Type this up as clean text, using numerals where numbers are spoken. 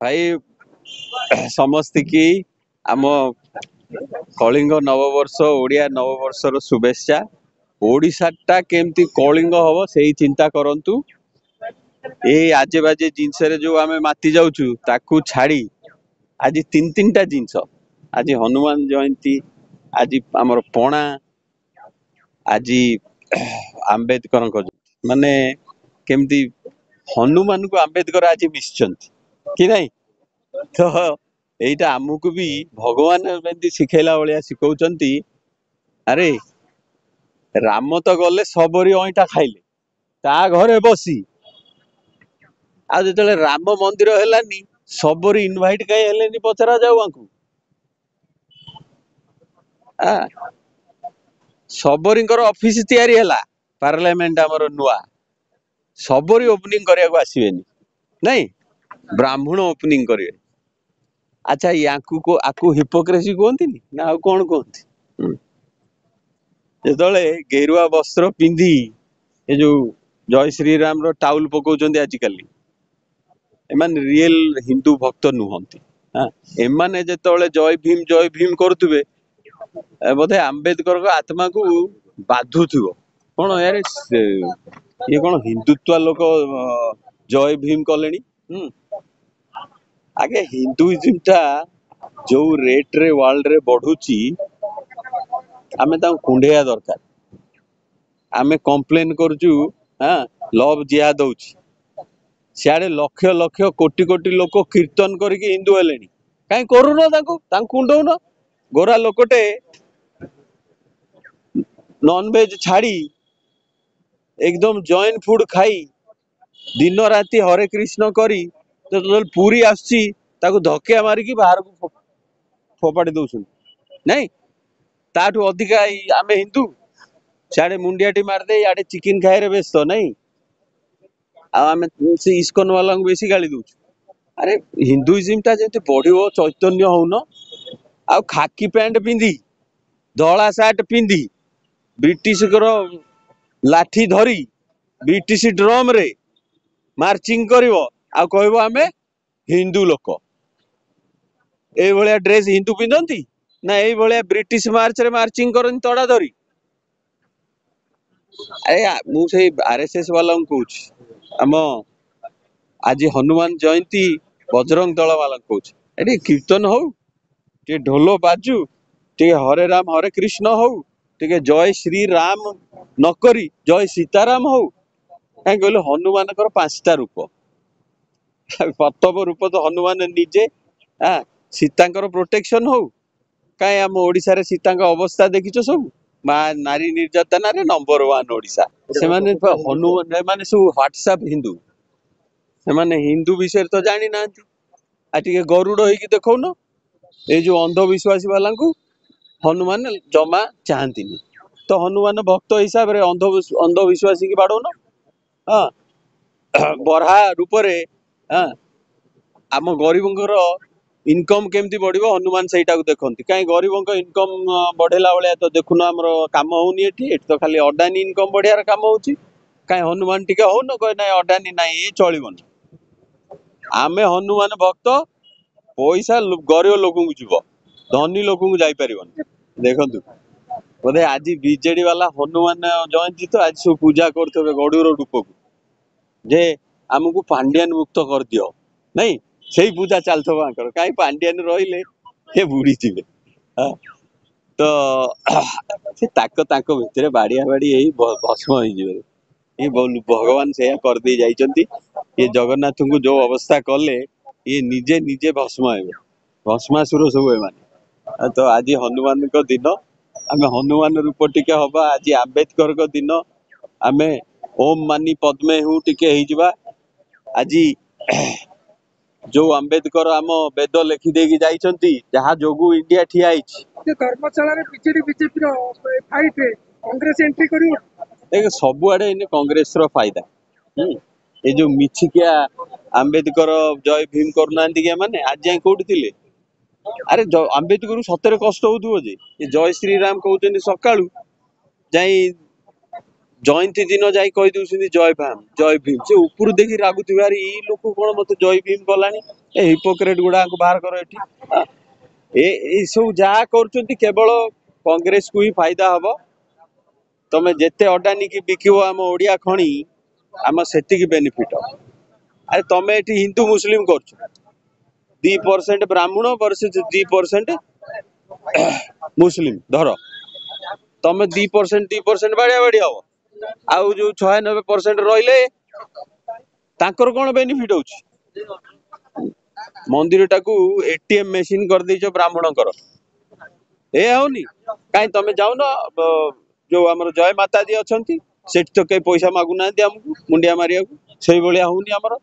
भाई समस्त की आम कलिंग नववर्ष ओडिया नववर्षर शुभेच्छा। ओडिशाटा केमती कलिंग हम से चिंता करंतु। ए आजे बाजे जिनस जो आम माति जाऊँ ताकू छाड़ी आज तीन तीन टा जिनस आज हनुमान जयंती आज आमर पणा आज आंबेडकर माने केमती हनुमान को आंबेडकर आज मिशिचंती कि नहीं। तो यहीटा आमको भी भगवान एमती शिखेला भाया शिखौचंती। अरे राम तो गले सबरी अईटा खाइले ता घरे बसी आ जो राम मंदिर हेलानी सबरी इनभाइट कहीं हेलेनी पचरा जाऊ आंकु आ सबरींकर ऑफिस तैयारी हेला पार्लियामेंट आमर नुआ सबरी ओपनिंग करिया को आसीबेनी नहीं ब्राह्मण ओपनिंग करिवे। अच्छा याकू को आकू हिपोक्रेसी कहती ना आउ कौन कहती जो गेरुआ वस्त्र पिंधि ये जो जय श्रीराम रो टाउल पकाउछन्ती आजिकल एमान रियल हिंदू भक्त नुहंती। हाँ एमाने जेतବେଳେ जय भीम करुवे बोधे आंबेडकर को आत्मा को बाधुथिबो कौन यार ये कौन हिंदुत्व लोक जय भीम कलेनी। आगे हिंदुइज्म टा जो रेट रे वर्ल्ड रे बढ़ुची आमे ता कुंडेया दरकार। आमे कंप्लेन करजु हाँ लव जिहाद होची सियाड़े लक्ष लक्ष कोटी कोटी लोक कीर्तन करके हिंदू हेले कहीं करूना कुंडौन गोरा लोकटे नॉन वेज छाड़ी एकदम जॉइन फूड खाई दिन राति हरे कृष्ण करी तो पूरी आसची ताको धक्या मारिकी बाहर को फोपाड़ी दउछन नहीं ताठू अधिका आमे हिंदू सियाड़े मुंडियाटी मारदे याडे चिकन खाए व्यस्त नहीं आमे से इस्कन वाला बेसी गाली दउछु। अरे हिंदुइज्म टा जति बढ़िबो चैतन्य होउन आ खाकी पैंट पिंधी धला सार्ट पिंधी ब्रिटिश लाठी धरी ब्रिटिश ड्रम रे मार्चिंग करिवो आ कहबो आमे हिंदू लोक ए भलिया ड्रेस हिंदू पिंधती ना ए भलिया ब्रिटिश मार्च रे मार्चिंग करन तड़ा धरी। अरे मु से आरएसएस वाला कहूँ आम आज हनुमान जयंती बजरंग दल वाला कहूँ एटी कीर्तन हो टे ढोल बाजू टे हरे राम हरे कृष्ण हो टे जय श्री राम नकरी जय सीताराम हो कहीं कहले हनुमान पांचटा रूप प्रथम रूप तो हनुमान निजे सीता प्रोटेक्शन हो कहीं आम ओडिशा रे सीता अवस्था देखिछ सब नारी निर्यातना रे नंबर 1 ओडिशा से हनुमान माने सब व्हाट्सएप हिंदू से हिंदू विषय तो जानी ना आ गरुड़ होइकी देखौन ये जो अंधविश्वासी वाला हनुमान जमा चाहती तो हनुमान भक्त हिसाब रे अंधविश्वासी की बाड़ौन हाँ बरहा रूप रे हाँ आम गरीबंकर इनकम केमती बढ़िबो हनुमान सेटा देखती कहीं गरीबों इनकम बढ़ेला भाया तो देखुन आमर काम होनी एठी तो खाली अडानी इनकम बढ़ियार काम होची कहीं हनुमान टिके हो न कहे ना अडानी ना ये चलबन आमे हनुमान भक्त पैसा गरीब लोक जीव धनी लोक जापर देखु बोधे आज बीजेडी वाला हनुमान जयंती तो आज सब पूजा करते गड़ूर रूप को जे आमको पांड्यान मुक्त कर दियो नहीं से पूजा चलते कहीं पांड्यान रहिले ये बुड़ी थे तो भितर बाड़िया बाड़ी यही भस्म हो भगवान से कर दे जाइछंती ये जगन्नाथ को जो अवस्था कले ये निजे निजे भस्म हे भस्मासुर सब एमाने तो आज हनुमान को दिन आम हनुमान रूप टिके हवा आज आंबेडकर को दिन आमे ओम मानी पद्मे हूँ टिके हो आज जो आंबेडकर आम वेद लिखि देकी जाइछंती जहा जोगु इंडिया ठिया धर्मशाला रे बीजेडी बीजेपी रो फाइट रे कांग्रेस एंट्री करियो देख सबुआडे कांग्रेस रो फायदा ये जो मिछिकिया आंबेडकर जय भीम करूना माने आज जाए कौटी थिले अरे आंबेडकर सतरे कष्ट हो जे जय श्रीराम कहते सका जाई जयंती दिन जाई कही दउछन्ती जय भीम से ऊपर देखी रागुथिबार ई लोक कौन मत जय भीम कलानी ए हिपोक्रेट गुड़ा को बाहर करो एठी ए सब जहाँ कर केवल कांग्रेस को ही फायदा हम तमें जेते अडानी की बिकिब आम ओडिया खणी आम से बेनिफिट अरे तमें एठी हिंदू मुस्लिम कर 2% ब्राह्मण वर्सेस 2% मुस्लिम धर तमें 2% बाड़िया बाड़ी हम आउ जो 96% रहिले तांकर कौन बेनिफिट होची मंदिर टाकू एटीएम मेसिन कर देइछो ब्राह्मणकर ए होनी काई तमें जाउन जो हमर जय माता जी अछंती सेठ तो कई पैसा मागु ना हमको मुंडिया मारिया को सही भलिया होनी हमर